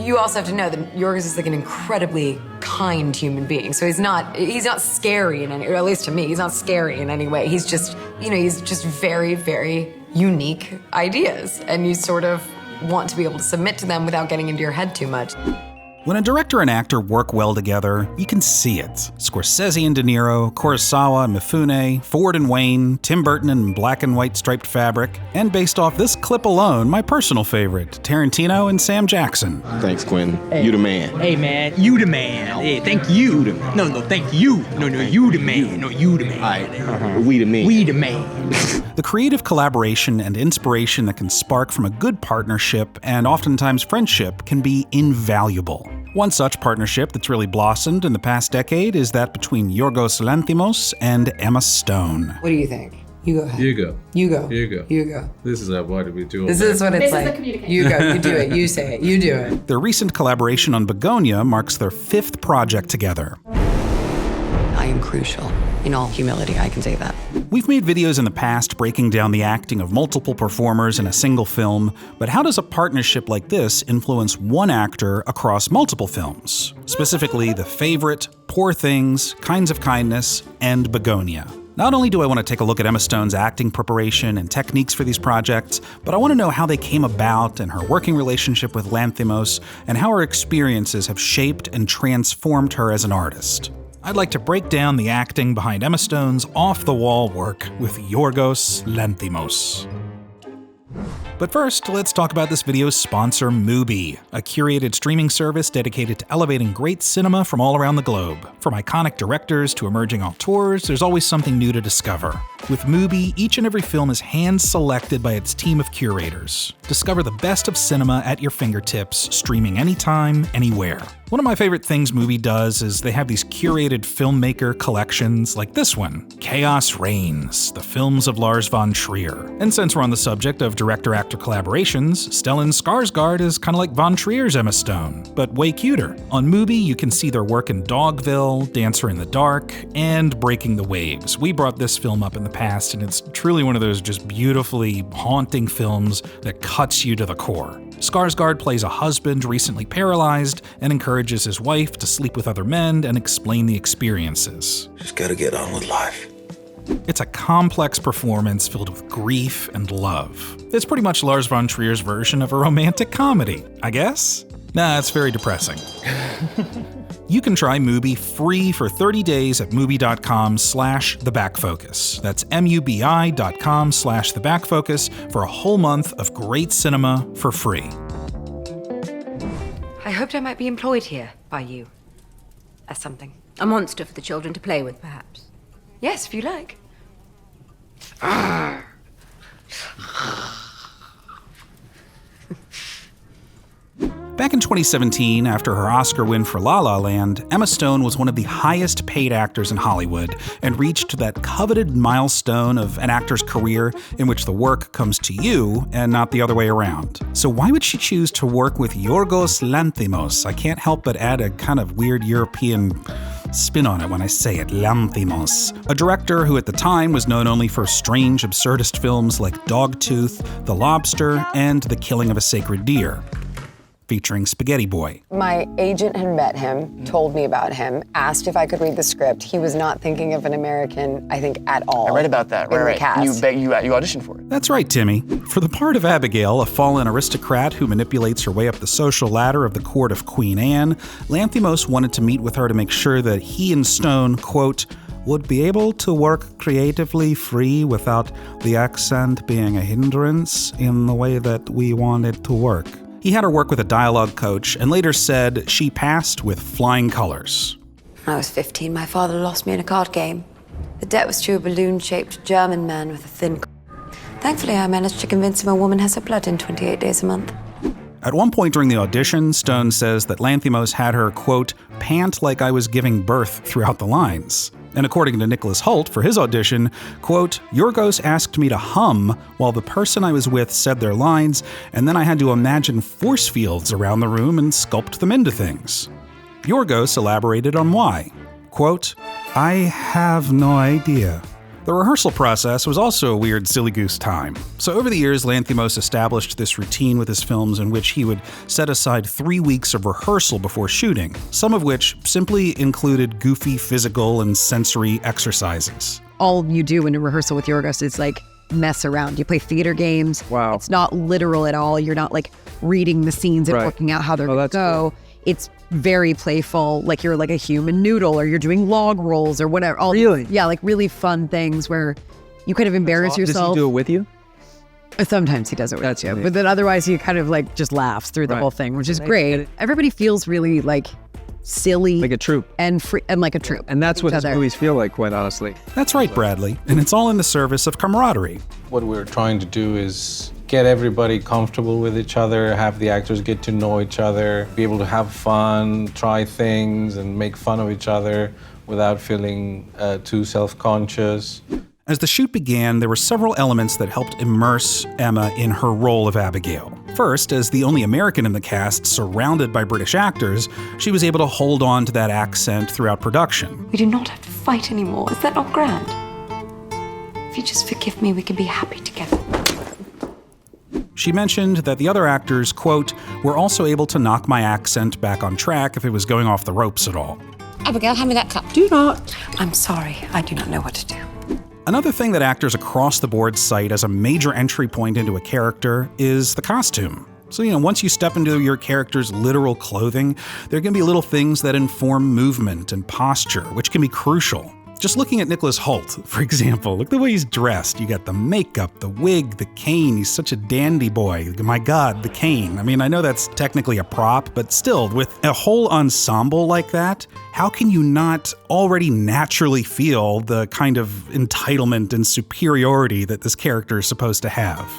You also have to know that Yorgos is like an incredibly kind human being. So he's not scary in any, or at least to me, he's not scary in any way. He's just, he's just very, very unique ideas. And you sort of want to be able to submit to them without getting into your head too much. When a director and actor work well together, you can see it. Scorsese and De Niro, Kurosawa and Mifune, Ford and Wayne, Tim Burton and black and white striped fabric, and based off this clip alone, my personal favorite, Tarantino and Sam Jackson. Thanks, Quentin. Hey. You the man. Hey, man. You the man. Hey, thank you. No, thank you. No, you the man. No, you the man. All right. We the man. We the man. The creative collaboration and inspiration that can spark from a good partnership and oftentimes friendship can be invaluable. One such partnership that's really blossomed in the past decade is that between Yorgos Lanthimos and Emma Stone. What do you think? You go ahead. You go. You go. You go. You go. This is what we do. This is what it's like. You go. You do it. You say it. You do it. Their recent collaboration on Bugonia marks their 5th project together. I am crucial. In all humility, I can say that. We've made videos in the past breaking down the acting of multiple performers in a single film, but how does a partnership like this influence one actor across multiple films? Specifically, The Favorite, Poor Things, Kinds of Kindness, and Bugonia. Not only do I want to take a look at Emma Stone's acting preparation and techniques for these projects, but I want to know how they came about and her working relationship with Lanthimos, and how her experiences have shaped and transformed her as an artist. I'd like to break down the acting behind Emma Stone's off-the-wall work with Yorgos Lanthimos. But first, let's talk about this video's sponsor, Mubi, a curated streaming service dedicated to elevating great cinema from all around the globe. From iconic directors to emerging auteurs, there's always something new to discover. With Mubi, each and every film is hand-selected by its team of curators. Discover the best of cinema at your fingertips, streaming anytime, anywhere. One of my favorite things Mubi does is they have these curated filmmaker collections like this one, Chaos Reigns, the films of Lars von Trier. And since we're on the subject of director-actor collaborations, Stellan Skarsgård is kind of like von Trier's Emma Stone, but way cuter. On Mubi, you can see their work in Dogville, Dancer in the Dark, and Breaking the Waves. We brought this film up in the past, and it's truly one of those just beautifully haunting films that cuts you to the core. Skarsgård plays a husband recently paralyzed and encourages his wife to sleep with other men and explain the experiences. Just gotta get on with life. It's a complex performance filled with grief and love. It's pretty much Lars von Trier's version of a romantic comedy, I guess? Nah, it's very depressing. You can try Mubi free for 30 days at mubi.com/thebackfocus. That's mubi.com/thebackfocus for a whole month of great cinema for free. I hoped I might be employed here by you. As something. A monster for the children to play with, perhaps. Yes, if you like. Back in 2017, after her Oscar win for La La Land, Emma Stone was one of the highest paid actors in Hollywood and reached that coveted milestone of an actor's career in which the work comes to you and not the other way around. So why would she choose to work with Yorgos Lanthimos? I can't help but add a kind of weird European spin on it when I say it, Lanthimos. A director who at the time was known only for strange absurdist films like Dogtooth, The Lobster, and The Killing of a Sacred Deer, featuring Spaghetti Boy. My agent had met him, told me about him, asked if I could read the script. He was not thinking of an American, I think, at all. I read about that, right. You auditioned for it. That's right, Timmy. For the part of Abigail, a fallen aristocrat who manipulates her way up the social ladder of the court of Queen Anne, Lanthimos wanted to meet with her to make sure that he and Stone, quote, would be able to work creatively free without the accent being a hindrance in the way that we wanted to work. He had her work with a dialogue coach and later said she passed with flying colors. When I was 15, my father lost me in a card game. The debt was to a balloon-shaped German man with a thin Thankfully, I managed to convince him a woman has her blood in 28 days a month. At one point during the audition, Stone says that Lanthimos had her, quote, pant like I was giving birth throughout the lines. And according to Nicholas Hoult for his audition, quote, Yorgos asked me to hum while the person I was with said their lines, and then I had to imagine force fields around the room and sculpt them into things. Yorgos elaborated on why. Quote, I have no idea. The rehearsal process was also a weird silly goose time. So over the years, Lanthimos established this routine with his films in which he would set aside 3 weeks of rehearsal before shooting, some of which simply included goofy physical and sensory exercises. All you do in a rehearsal with Yorgos is like mess around. You play theater games. Wow. It's not literal at all. You're not like reading the scenes and working out how they're going to go. Cool. It's very playful, like you're like a human noodle, or you're doing log rolls or whatever. Really? Yeah, like really fun things where you kind of embarrass yourself. Does he do it with you? Sometimes he does it with you, but then otherwise he kind of like just laughs through the whole thing, which is great. Everybody feels really like silly, like a troupe, and free, and like a troupe. And that's what his movies feel like, quite honestly. That's right, Bradley, and it's all in the service of camaraderie. What we're trying to do is get everybody comfortable with each other, have the actors get to know each other, be able to have fun, try things, and make fun of each other without feeling too self-conscious. As the shoot began, there were several elements that helped immerse Emma in her role of Abigail. First, as the only American in the cast surrounded by British actors, she was able to hold on to that accent throughout production. We do not have to fight anymore. Is that not grand? If you just forgive me, we can be happy together. She mentioned that the other actors, quote, were also able to knock my accent back on track if it was going off the ropes at all. Abigail, hand me that cup. Do not. I'm sorry. I do not know what to do. Another thing that actors across the board cite as a major entry point into a character is the costume. So, once you step into your character's literal clothing, there can be little things that inform movement and posture, which can be crucial. Just looking at Nicholas Hoult, for example, look the way he's dressed. You got the makeup, the wig, the cane. He's such a dandy boy. My God, the cane. I mean, I know that's technically a prop, but still, with a whole ensemble like that, how can you not already naturally feel the kind of entitlement and superiority that this character is supposed to have?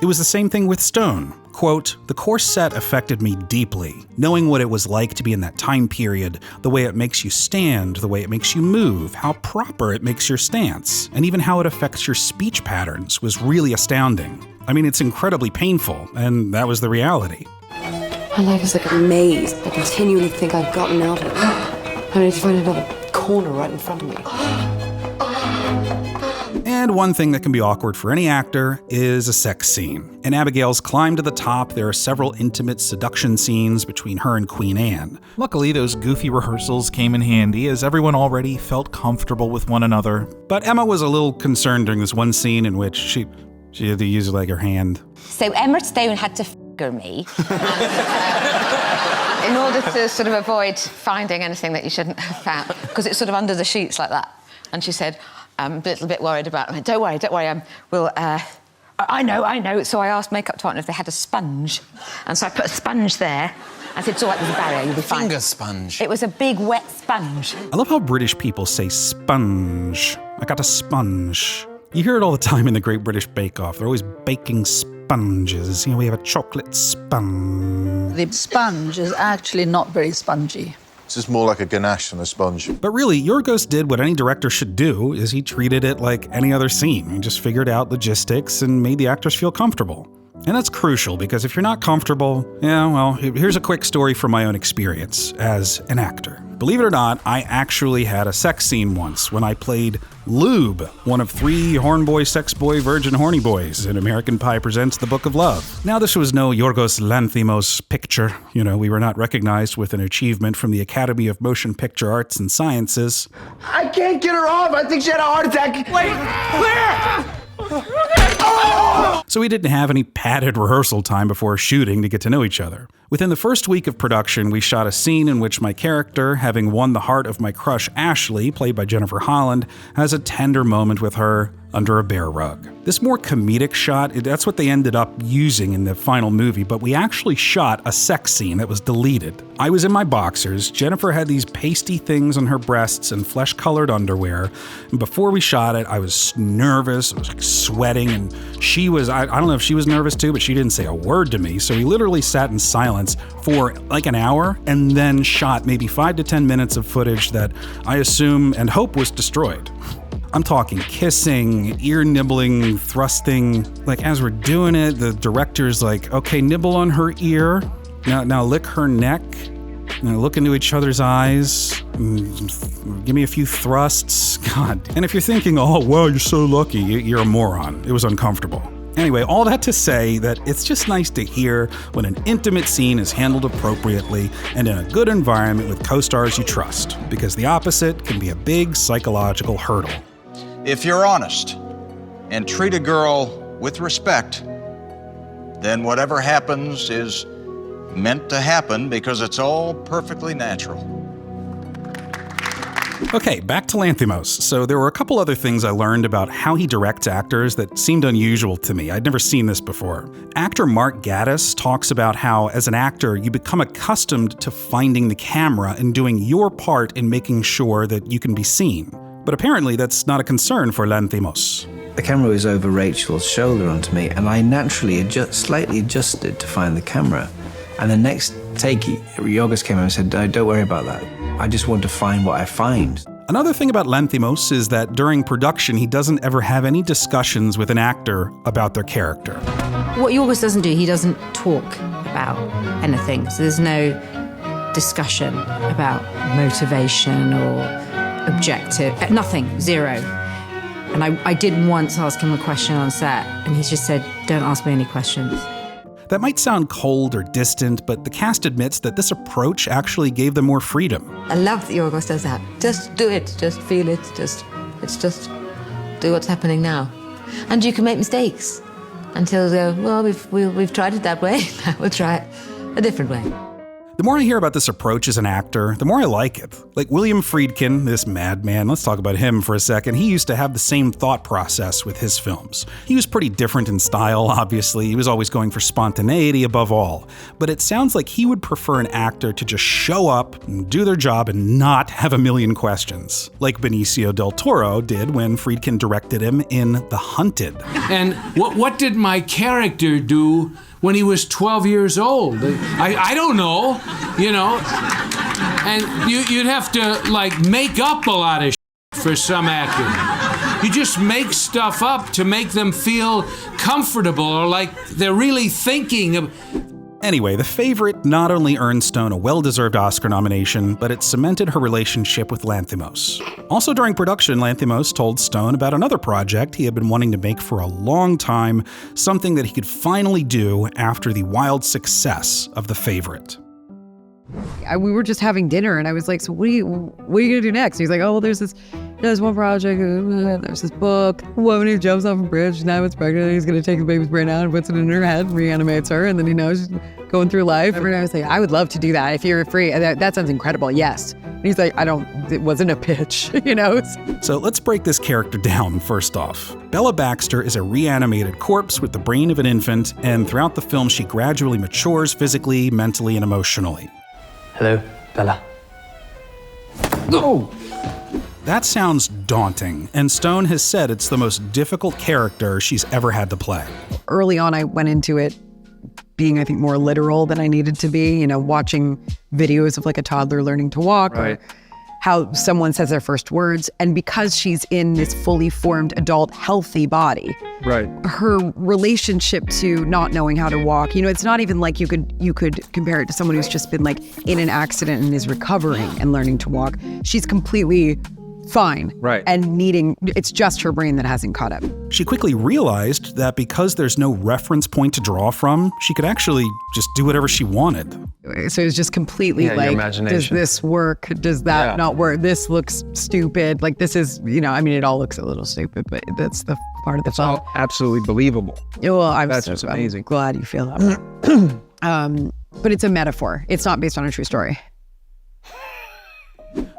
It was the same thing with Stone. Quote, the corset affected me deeply, knowing what it was like to be in that time period, the way it makes you stand, the way it makes you move, how proper it makes your stance, and even how it affects your speech patterns was really astounding. I mean, it's incredibly painful, and that was the reality. My life is like a maze. I continually think I've gotten out of it. I need to find another corner right in front of me. And one thing that can be awkward for any actor is a sex scene. In Abigail's Climb to the Top, there are several intimate seduction scenes between her and Queen Anne. Luckily, those goofy rehearsals came in handy as everyone already felt comfortable with one another. But Emma was a little concerned during this one scene in which she had to use her hand. So Emma Stone had to f***er me in order to sort of avoid finding anything that you shouldn't have found, because it's sort of under the sheets like that. And she said, I'm a little bit worried about it. Don't worry, I know. So I asked makeup department if they had a sponge. And so I put a sponge there. I said, it's all right, there's a barrier, you'll be fine. Finger sponge. It was a big, wet sponge. I love how British people say sponge. I got a sponge. You hear it all the time in the Great British Bake Off. They're always baking sponges. We have a chocolate sponge. The sponge is actually not very spongy. It's just more like a ganache than a sponge. But really, Yorgos did what any director should do, is he treated it like any other scene. He just figured out logistics and made the actors feel comfortable. And that's crucial, because if you're not comfortable, here's a quick story from my own experience as an actor. Believe it or not, I actually had a sex scene once when I played Lube, one of 3 horn boy, sex boy, virgin horny boys in American Pie Presents The Book of Love. Now, this was no Yorgos Lanthimos picture. We were not recognized with an achievement from the Academy of Motion Picture Arts and Sciences. I can't get her off. I think she had a heart attack. Wait, Claire! So we didn't have any padded rehearsal time before shooting to get to know each other. Within the first week of production, we shot a scene in which my character, having won the heart of my crush Ashley, played by Jennifer Holland, has a tender moment with her under a bear rug. This more comedic shot, that's what they ended up using in the final movie, but we actually shot a sex scene that was deleted. I was in my boxers, Jennifer had these pasty things on her breasts and flesh-colored underwear, and before we shot it, I was nervous, I was sweating, and she was, I don't know if she was nervous too, but she didn't say a word to me, so we literally sat in silence for like an hour, and then shot maybe 5 to 10 minutes of footage that I assume and hope was destroyed. I'm talking kissing, ear nibbling, thrusting. Like, as we're doing it, the director's like, okay, nibble on her ear. Now lick her neck. look into each other's eyes, give me a few thrusts. God. And if you're thinking, oh, wow, you're so lucky, you're a moron. It was uncomfortable. Anyway, all that to say that it's just nice to hear when an intimate scene is handled appropriately and in a good environment with co-stars you trust, because the opposite can be a big psychological hurdle. If you're honest and treat a girl with respect, then whatever happens is meant to happen because it's all perfectly natural. Okay, back to Lanthimos. So there were a couple other things I learned about how he directs actors that seemed unusual to me. I'd never seen this before. Actor Mark Gatiss talks about how, as an actor, you become accustomed to finding the camera and doing your part in making sure that you can be seen. But apparently that's not a concern for Lanthimos. The camera was over Rachel's shoulder onto me, and I naturally slightly adjusted to find the camera. And the next take, Yorgos came in and said, don't worry about that. I just want to find what I find. Another thing about Lanthimos is that during production, he doesn't ever have any discussions with an actor about their character. What Yorgos doesn't do, he doesn't talk about anything. So there's no discussion about motivation or objective, nothing, zero. And I did once ask him a question on set, and he just said, don't ask me any questions. That might sound cold or distant, but the cast admits that this approach actually gave them more freedom. I love that Yorgos does that. Just do it, just feel it, just do what's happening now. And you can make mistakes until they go, well, we've tried it that way, now we'll try it a different way. The more I hear about this approach as an actor, the more I like it. Like William Friedkin, this madman, let's talk about him for a second. He used to have the same thought process with his films. He was pretty different in style, obviously. He was always going for spontaneity above all. But it sounds like he would prefer an actor to just show up and do their job and not have a million questions. Like Benicio del Toro did when Friedkin directed him in The Hunted. And what did my character do when he was 12 years old? I don't know, you know. And you'd have to, like, make up a lot of shit for some actors. You just make stuff up to make them feel comfortable or like they're really thinking of... Anyway, The Favorite not only earned Stone a well-deserved Oscar nomination, but it cemented her relationship with Lanthimos. Also during production, Lanthimos told Stone about another project he had been wanting to make for a long time, something that he could finally do after the wild success of The Favorite. We were just having dinner, and I was like, so what are you gonna do next? And he's like, oh, well, there's one project, there's this book, a woman who jumps off a bridge, now it's pregnant, and he's gonna take the baby's brain out and puts it in her head, reanimates her, and then he knows she's going through life. And I was like, I would love to do that if you're free. That sounds incredible, yes. And he's like, it wasn't a pitch, you know? So let's break this character down first off. Bella Baxter is a reanimated corpse with the brain of an infant, and throughout the film she gradually matures physically, mentally, and emotionally. Hello, Bella. Oh! That sounds daunting, and Stone has said it's the most difficult character she's ever had to play. Early on, I went into it being, I think, more literal than I needed to be, you know, watching videos of like a toddler learning to walk, right, or how someone says their first words. And because she's in this fully formed adult, healthy body, right, her relationship to not knowing how to walk, you know, it's not even like you could compare it to someone who's just been like in an accident and is recovering and learning to walk. She's completely fine, right, and it's just her brain that hasn't caught up. She quickly realized that because there's no reference point to draw from, she could actually just do whatever she wanted. So it's just completely like, does this work? Does that not work? This looks stupid. Like this is, you know, I mean, it all looks a little stupid, but that's the part of the fun. All absolutely believable. Yeah, well, that's just amazing. I'm glad you feel that way. But it's a metaphor. It's not based on a true story.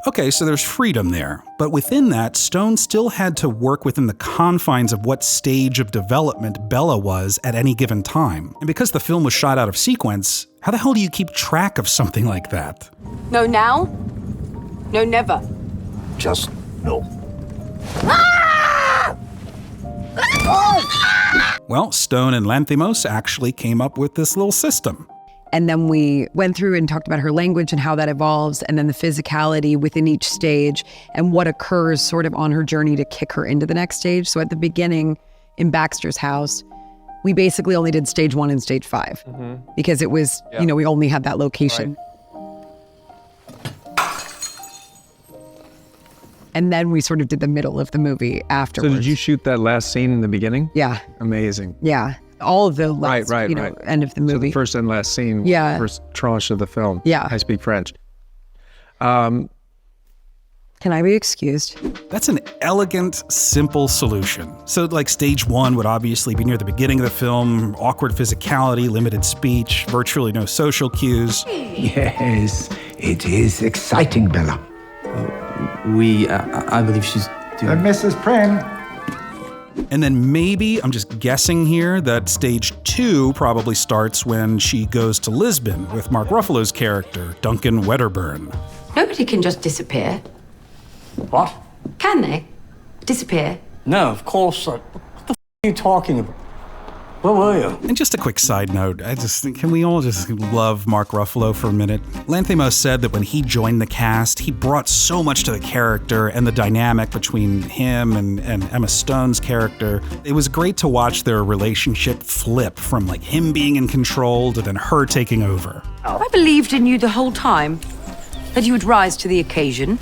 Okay, so there's freedom there, but within that, Stone still had to work within the confines of what stage of development Bella was at any given time. And because the film was shot out of sequence, how the hell do you keep track of something like that? No now, no never. Just no. Well, Stone and Lanthimos actually came up with this little system. And then we went through and talked about her language and how that evolves, and then the physicality within each stage and what occurs sort of on her journey to kick her into the next stage. So at the beginning in Baxter's house, we basically only did stage 1 and stage 5 because it was, you know, we only had that location. And then we sort of did the middle of the movie afterwards. So did you shoot that last scene in the beginning? Yeah. Amazing. Yeah. All of the last, end of the movie. So the first and last scene, Yeah. first tranche of the film. Yeah. I speak French. Can I be excused? That's an elegant, simple solution. So like stage one would obviously be near the beginning of the film, awkward physicality, limited speech, virtually no social cues. Yes, it is exciting, Bella. I believe she's doing... Mrs. Prin. And then maybe, I'm just guessing here, that stage two probably starts when she goes to Lisbon with Mark Ruffalo's character, Duncan Wedderburn. Nobody can just disappear. What? Can they? Disappear? No, of course not. What the are you talking about? Where were you? And just a quick side note, I just think, can we all just love Mark Ruffalo for a minute? Lanthimos said that when he joined the cast, he brought so much to the character and the dynamic between him and Emma Stone's character. It was great to watch their relationship flip from like him being in control to then her taking over. I believed in you the whole time, that you would rise to the occasion.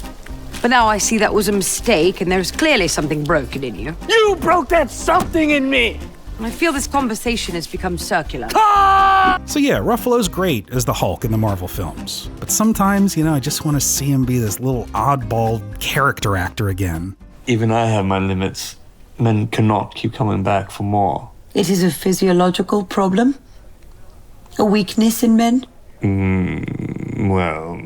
But now I see that was a mistake, and there's clearly something broken in you. You broke that something in me! I feel this conversation has become circular. So yeah, Ruffalo's great as the Hulk in the Marvel films. But sometimes, I just want to see him be this little oddball character actor again. Even I have my limits. Men cannot keep coming back for more. It is a physiological problem? A weakness in men? Well...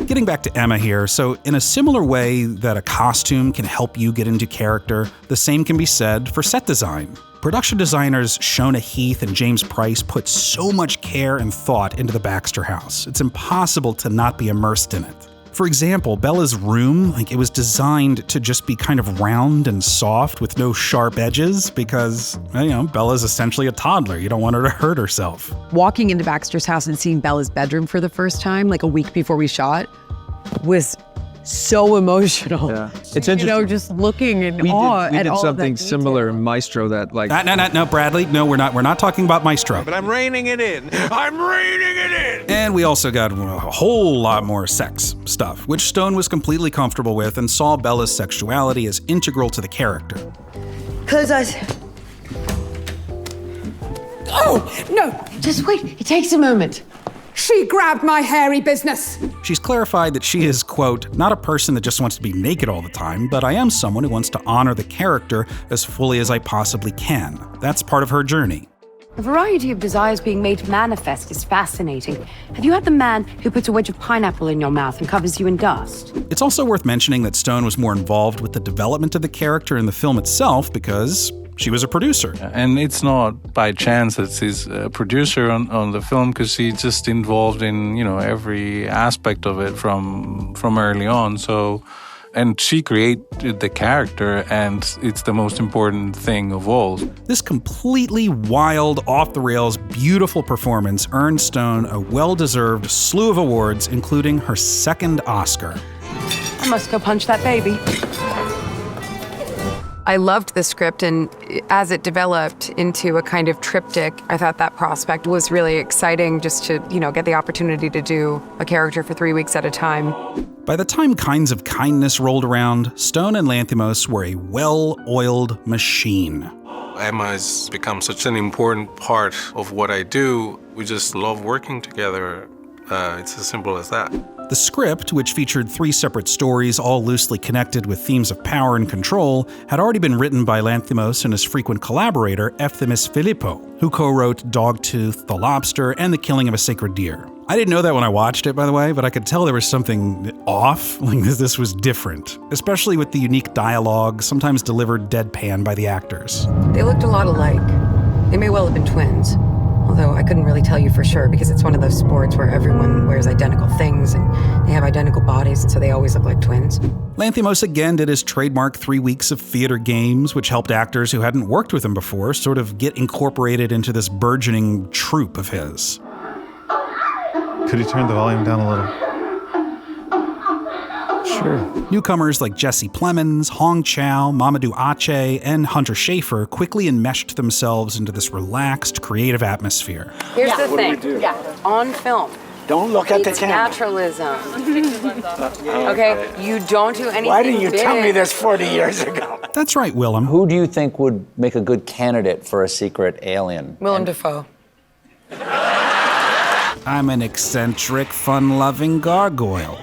Getting back to Emma here, so in a similar way that a costume can help you get into character, the same can be said for set design. Production designers Shona Heath and James Price put so much care and thought into the Baxter house. It's impossible to not be immersed in it. For example, Bella's room, it was designed to just be kind of round and soft with no sharp edges because, Bella's essentially a toddler. You don't want her to hurt herself. Walking into Baxter's house and seeing Bella's bedroom for the first time, like a week before we shot, was so emotional. Yeah. It's interesting. Just looking in awe at all of that. We did something similar in Maestro that like... No, Bradley. No, we're not talking about Maestro. But I'm reining it in. I'm reining it in! And we also got a whole lot more sex stuff, which Stone was completely comfortable with and saw Bella's sexuality as integral to the character. Close eyes. Oh, no, just wait. It takes a moment. She grabbed my hairy business. She's clarified that she is, quote, not a person that just wants to be naked all the time, but I am someone who wants to honor the character as fully as I possibly can. That's part of her journey. The variety of desires being made manifest is fascinating. Have you had the man who puts a wedge of pineapple in your mouth and covers you in dust? It's also worth mentioning that Stone was more involved with the development of the character in the film itself because she was a producer. And it's not by chance that she's a producer on the film because she's just involved in, every aspect of it from early on. So, and she created the character, and it's the most important thing of all. This completely wild, off-the-rails, beautiful performance earned Stone a well-deserved slew of awards, including her second Oscar. I must go punch that baby. I loved the script, and as it developed into a kind of triptych, I thought that prospect was really exciting just to, get the opportunity to do a character for 3 weeks at a time. By the time Kinds of Kindness rolled around, Stone and Lanthimos were a well-oiled machine. Emma has become such an important part of what I do. We just love working together. It's as simple as that. The script, which featured 3 separate stories all loosely connected with themes of power and control, had already been written by Lanthimos and his frequent collaborator, Efthimis Philippou, who co-wrote Dogtooth, The Lobster, and The Killing of a Sacred Deer. I didn't know that when I watched it, by the way, but I could tell there was something off, like this was different, especially with the unique dialogue, sometimes delivered deadpan by the actors. They looked a lot alike. They may well have been twins. Although I couldn't really tell you for sure because it's one of those sports where everyone wears identical things and they have identical bodies, and so they always look like twins. Lanthimos again did his trademark 3 weeks of theater games, which helped actors who hadn't worked with him before sort of get incorporated into this burgeoning troupe of his. Could you turn the volume down a little? Sure. Newcomers like Jesse Plemons, Hong Chow, Mamadou Ache, and Hunter Schafer quickly enmeshed themselves into this relaxed, creative atmosphere. Here's the thing. On film, Don't look at the It's camera. naturalism. Okay, you don't do anything. Why didn't you big. tell me this 40 years ago? That's right, Willem. Who do you think would make a good candidate for a secret alien? Willem Dafoe. I'm an eccentric, fun-loving gargoyle.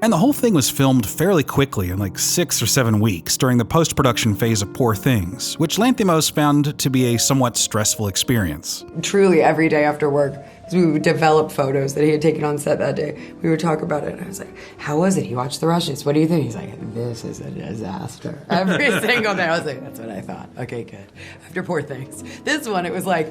And the whole thing was filmed fairly quickly in like 6 or 7 weeks during the post-production phase of Poor Things, which Lanthimos found to be a somewhat stressful experience. Truly, every day after work, because we would develop photos that he had taken on set that day, we would talk about it, and I was like, how was it? He watched the rushes. What do you think? He's like, this is a disaster. Every single day. I was like, that's what I thought. Okay, good. After Poor Things. This one, it was like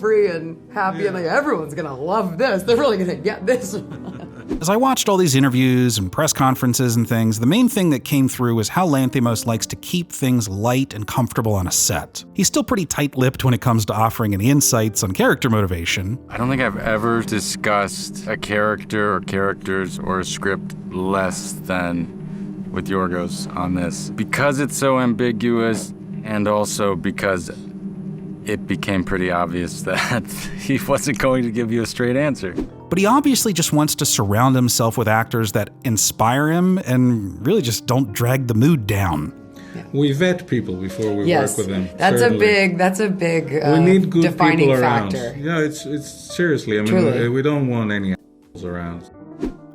free and happy, and like, everyone's gonna love this. They're really gonna get this one. As I watched all these interviews and press conferences and things, the main thing that came through was how Lanthimos likes to keep things light and comfortable on a set. He's still pretty tight-lipped when it comes to offering any insights on character motivation. I don't think I've ever discussed a character or characters or a script less than with Yorgos on this. Because it's so ambiguous, and also because it became pretty obvious that he wasn't going to give you a straight answer. But he obviously just wants to surround himself with actors that inspire him and really just don't drag the mood down. We vet people before we work with them. That's certainly. a big we need good defining people around. factor. Yeah, it's seriously. I mean, Truly. we don't want any assholes around.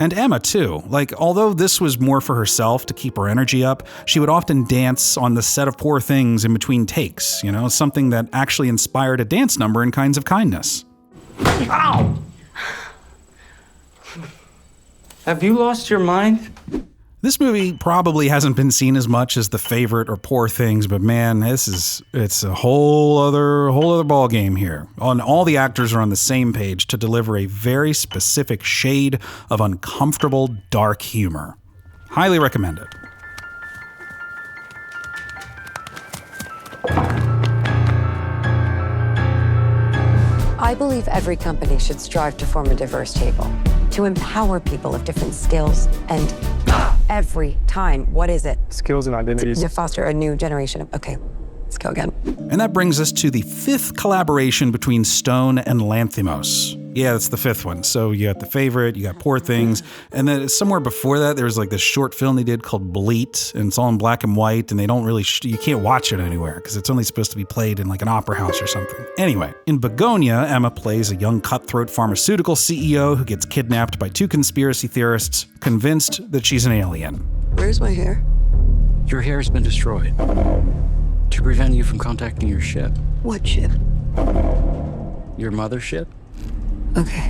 And Emma, too. Like, although this was more for herself to keep her energy up, she would often dance on the set of Poor Things in between takes, you know, something that actually inspired a dance number in Kinds of Kindness. Ow! Have you lost your mind? This movie probably hasn't been seen as much as The Favorite or Poor Things, but man, it's a whole other ball game here. All the actors are on the same page to deliver a very specific shade of uncomfortable, dark humor. Highly recommend it. I believe every company should strive to form a diverse table, to empower people of different skills, and every time, what is it? Skills and identities. To foster a new generation of, okay, let's go again. And that brings us to the 5th collaboration between Stone and Lanthimos. Yeah, that's the 5th one. So you got The Favorite, you got Poor Things, and then somewhere before that, there was like this short film they did called Bleat, and it's all in black and white, and they don't really, you can't watch it anywhere, because it's only supposed to be played in like an opera house or something. Anyway, in Bugonia, Emma plays a young cutthroat pharmaceutical CEO who gets kidnapped by 2 conspiracy theorists, convinced that she's an alien. Where's my hair? Your hair has been destroyed to prevent you from contacting your ship. What ship? Your mothership? Okay.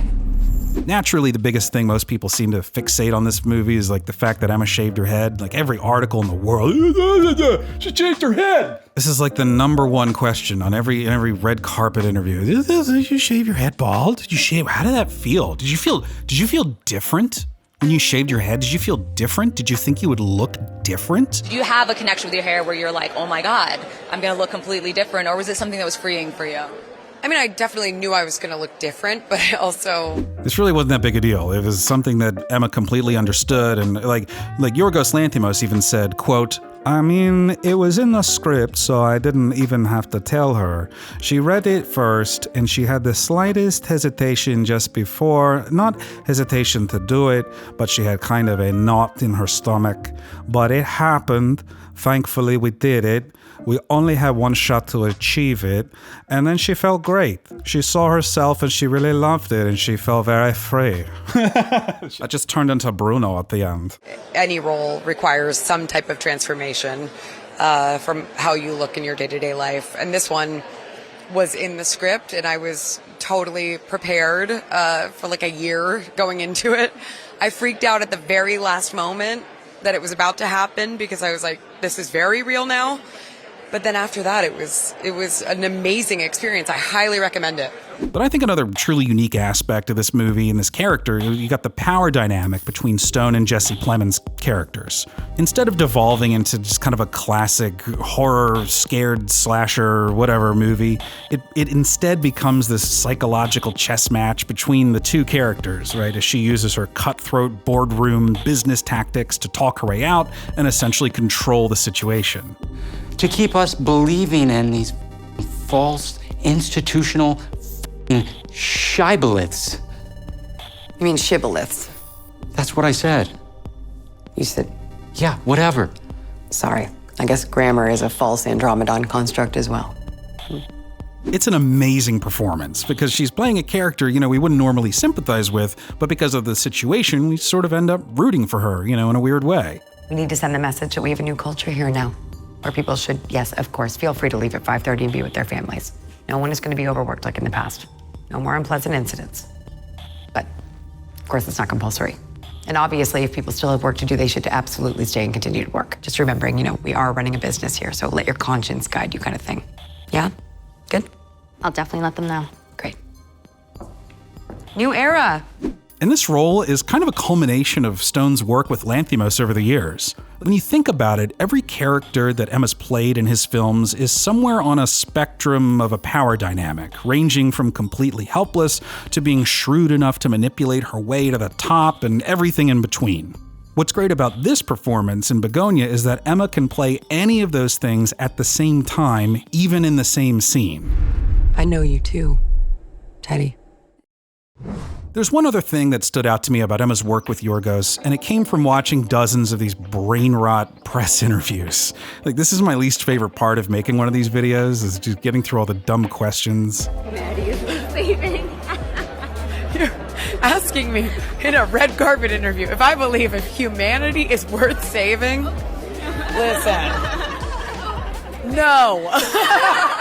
Naturally, the biggest thing most people seem to fixate on this movie is like the fact that Emma shaved her head. Like every article in the world, she shaved her head. This is like the #1 question on every red carpet interview. Did you shave your head bald? Did you shave? How did that feel? Did you feel different when you shaved your head? Did you feel different? Did you think you would look different? Do you have a connection with your hair where you're like, oh my God, I'm gonna look completely different? Or was it something that was freeing for you? I mean, I definitely knew I was going to look different, but I also... This really wasn't that big a deal. It was something that Emma completely understood, and like Yorgos Lanthimos even said, quote, I mean, it was in the script, so I didn't even have to tell her. She read it first, and she had the slightest hesitation just before. Not hesitation to do it, but she had kind of a knot in her stomach. But it happened. Thankfully, we did it. We only had one shot to achieve it, and then she felt great. She saw herself and she really loved it, and she felt very free. I just turned into Bruno at the end. Any role requires some type of transformation from how you look in your day-to-day life, and this one was in the script, and I was totally prepared for like a year going into it. I freaked out at the very last moment that it was about to happen because I was like, this is very real now. But then after that, it was an amazing experience. I highly recommend it. But I think another truly unique aspect of this movie and this character, you got the power dynamic between Stone and Jesse Plemons' characters. Instead of devolving into just kind of a classic horror, scared slasher, whatever movie, it instead becomes this psychological chess match between the 2 characters, right? As she uses her cutthroat boardroom business tactics to talk her way out and essentially control the situation. To keep us believing in these false institutional shibboleths. You mean shibboleths? That's what I said. You said... Yeah, whatever. Sorry. I guess grammar is a false Andromedan construct as well. It's an amazing performance because she's playing a character, we wouldn't normally sympathize with, but because of the situation, we sort of end up rooting for her, in a weird way. We need to send the message that we have a new culture here now, where people should, yes, of course, feel free to leave at 5:30 and be with their families. No one is going to be overworked like in the past. No more unpleasant incidents. But, of course, it's not compulsory. And obviously, if people still have work to do, they should absolutely stay and continue to work. Just remembering, we are running a business here, so let your conscience guide you kind of thing. Yeah? Good? I'll definitely let them know. Great. New era. And this role is kind of a culmination of Stone's work with Lanthimos over the years. When you think about it, every character that Emma's played in his films is somewhere on a spectrum of a power dynamic, ranging from completely helpless to being shrewd enough to manipulate her way to the top and everything in between. What's great about this performance in Bugonia is that Emma can play any of those things at the same time, even in the same scene. I know you too, Teddy. There's one other thing that stood out to me about Emma's work with Yorgos, and it came from watching dozens of these brain rot press interviews. This is my least favorite part of making one of these videos, is just getting through all the dumb questions. Maddie is saving. You're asking me in a red carpet interview if I believe if humanity is worth saving? Listen. No.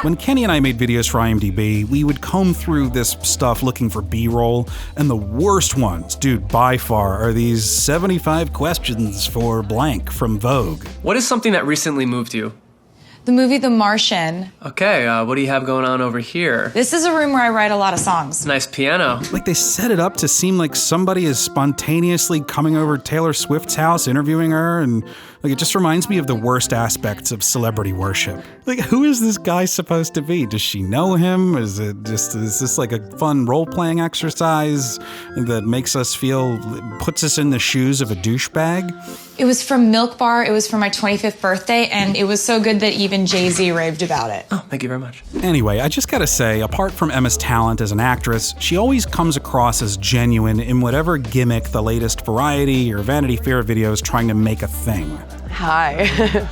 When Kenny and I made videos for IMDb, we would comb through this stuff looking for B-roll, and the worst ones, dude, by far, are these 75 questions for blank from Vogue. What is something that recently moved you? The movie The Martian. Okay, what do you have going on over here? This is a room where I write a lot of songs. Nice piano. They set it up to seem like somebody is spontaneously coming over to Taylor Swift's house, interviewing her, and it just reminds me of the worst aspects of celebrity worship. Who is this guy supposed to be? Does she know him? Is this like a fun role-playing exercise that makes us puts us in the shoes of a douchebag? It was from Milk Bar. It was for my 25th birthday, and it was so good that even Jay-Z raved about it. Oh, thank you very much. Anyway, I just gotta say, apart from Emma's talent as an actress, she always comes across as genuine in whatever gimmick the latest Variety or Vanity Fair video is trying to make a thing. Hi.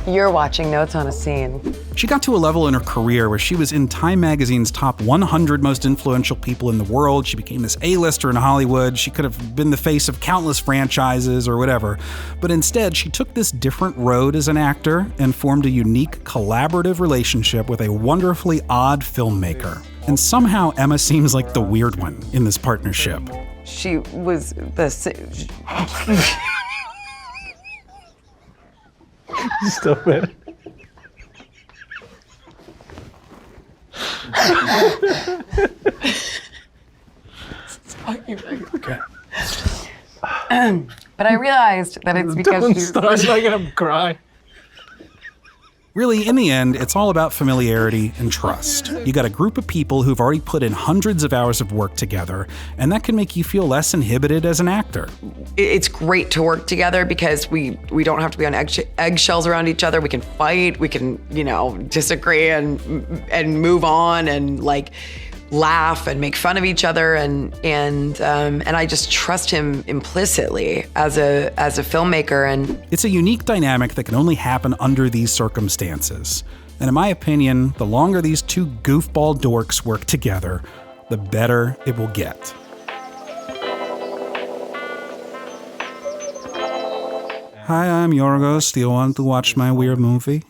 You're watching Notes on a Scene. She got to a level in her career where she was in Time Magazine's top 100 most influential people in the world. She became this A-lister in Hollywood. She could have been the face of countless franchises or whatever. But instead, she took this different road as an actor and formed a unique collaborative relationship with a wonderfully odd filmmaker. And somehow Emma seems like the weird one in this partnership. She was the... Stop it. Okay. But I realized that it's because Don't start like I'm crying. Really, in the end, it's all about familiarity and trust. You got a group of people who've already put in hundreds of hours of work together, and that can make you feel less inhibited as an actor. It's great to work together because we don't have to be on eggshells around each other. We can fight, we can, disagree and move on and laugh and make fun of each other, and I just trust him implicitly as a filmmaker. And it's a unique dynamic that can only happen under these circumstances. And in my opinion, the longer these two goofball dorks work together, the better it will get. Hi, I'm Yorgos. Do you want to watch my weird movie?